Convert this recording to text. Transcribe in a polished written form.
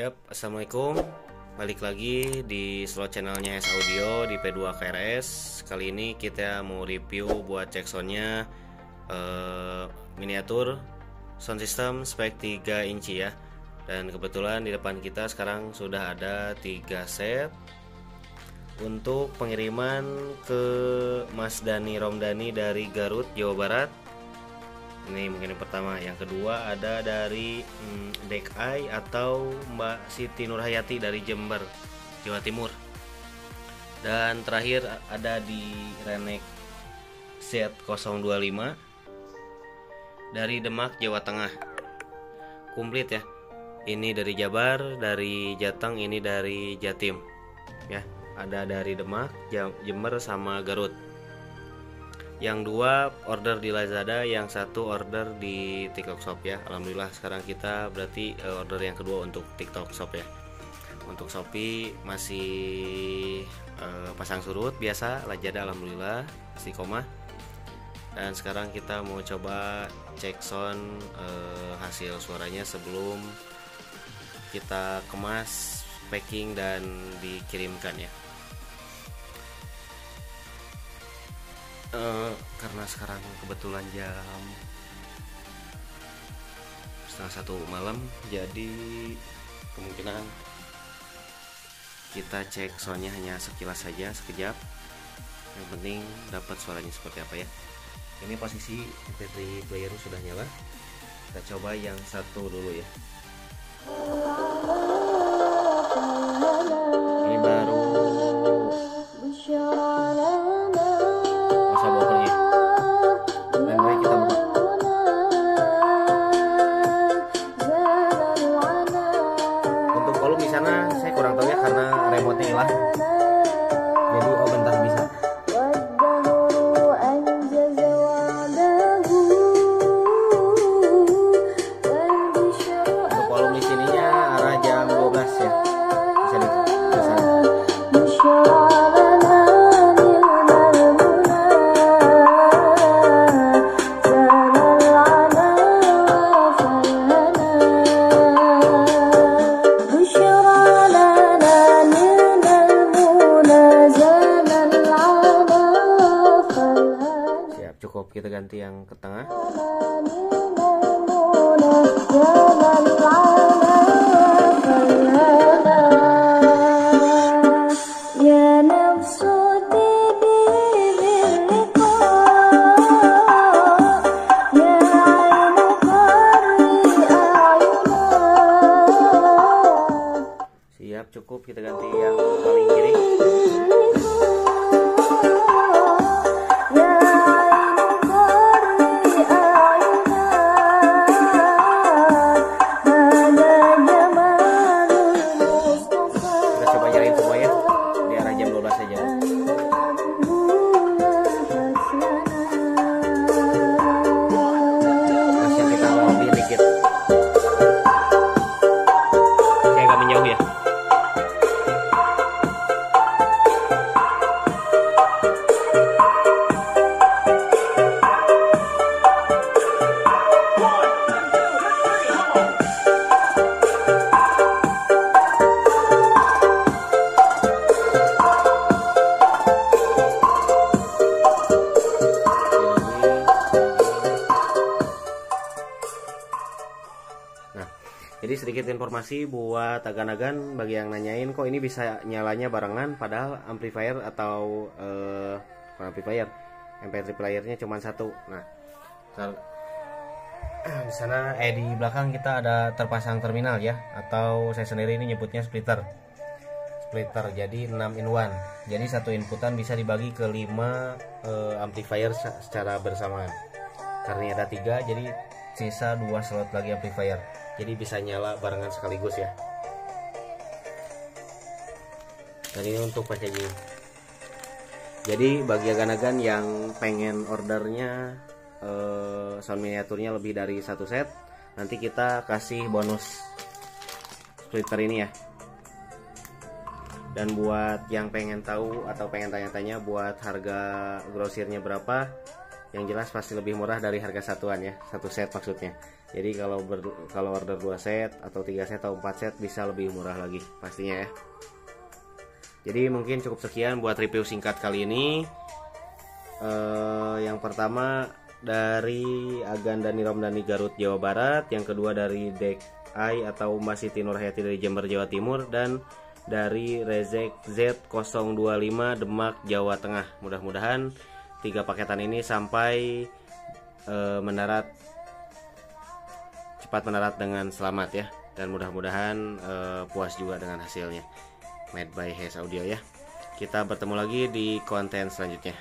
Yap, assalamualaikum. Balik lagi di slot channelnya S Audio di P2 KRS. Kali ini kita mau review buat cek soundnya miniatur sound system spek 3 inci ya. Dan kebetulan di depan kita sekarang sudah ada 3 set untuk pengiriman ke Mas Dani Romdani dari Garut, Jawa Barat. Ini mungkin yang pertama. Yang kedua ada dari Dekay atau Mbak Siti Nurhayati dari Jember, Jawa Timur. Dan terakhir ada di Renek Z025 dari Demak, Jawa Tengah. Komplit ya. Ini dari Jabar, dari Jateng, ini dari Jatim. Ya, ada dari Demak, Jember sama Garut. Yang dua order di Lazada, yang satu order di TikTok Shop ya. Alhamdulillah sekarang kita berarti order yang kedua untuk TikTok Shop ya. Untuk Shopee masih pasang surut biasa, Lazada alhamdulillah istiqomah. Dan sekarang kita mau coba cek sound hasil suaranya sebelum kita kemas, packing dan dikirimkan ya. Karena sekarang kebetulan jam 12:30 malam, jadi kemungkinan kita cek soundnya hanya sekilas saja, sekejap. Yang penting dapat suaranya seperti apa ya. Ini posisi MP3 player sudah nyala. Kita coba yang satu dulu ya. Ini baru remote-nya hilang, jadi bentar bisa. Untuk volume di sininya arah jam 12 ya, bisa bisa. Cukup, kita ganti yang ke tengah. Siap, cukup, kita ganti yang paling kiri. Jadi sedikit informasi buat agan-agan bagi yang nanyain kok ini bisa nyalanya barengan, padahal amplifier atau amplifier MP3 playernya cuma satu. Nah, di sana di belakang kita ada terpasang terminal ya, atau saya sendiri ini nyebutnya splitter. Jadi 6 in 1. Jadi satu inputan bisa dibagi ke 5 amplifier secara bersamaan. Karena ada 3, jadi sisa 2 slot lagi amplifier. Jadi bisa nyala barengan sekaligus ya. Dan ini untuk packaging. Jadi bagi agan-agan yang pengen ordernya sound miniaturnya lebih dari 1 set, nanti kita kasih bonus splitter ini ya. Dan buat yang pengen tahu atau pengen tanya-tanya buat harga grosirnya berapa, yang jelas pasti lebih murah dari harga satuan ya, satu set maksudnya. Jadi kalau order 2 set atau 3 set atau 4 set bisa lebih murah lagi pastinya ya. Jadi mungkin cukup sekian buat review singkat kali ini. Yang pertama dari Agan Dani Romdani Garut Jawa Barat, yang kedua dari Dek Ai atau Mbak Siti Nurhayati dari Jember Jawa Timur, dan dari Rezek Z025 Demak Jawa Tengah. Mudah-mudahan 3 paketan ini sampai cepat mendarat dengan selamat ya, dan mudah-mudahan puas juga dengan hasilnya. Made by Hes Audio ya. Kita bertemu lagi di konten selanjutnya.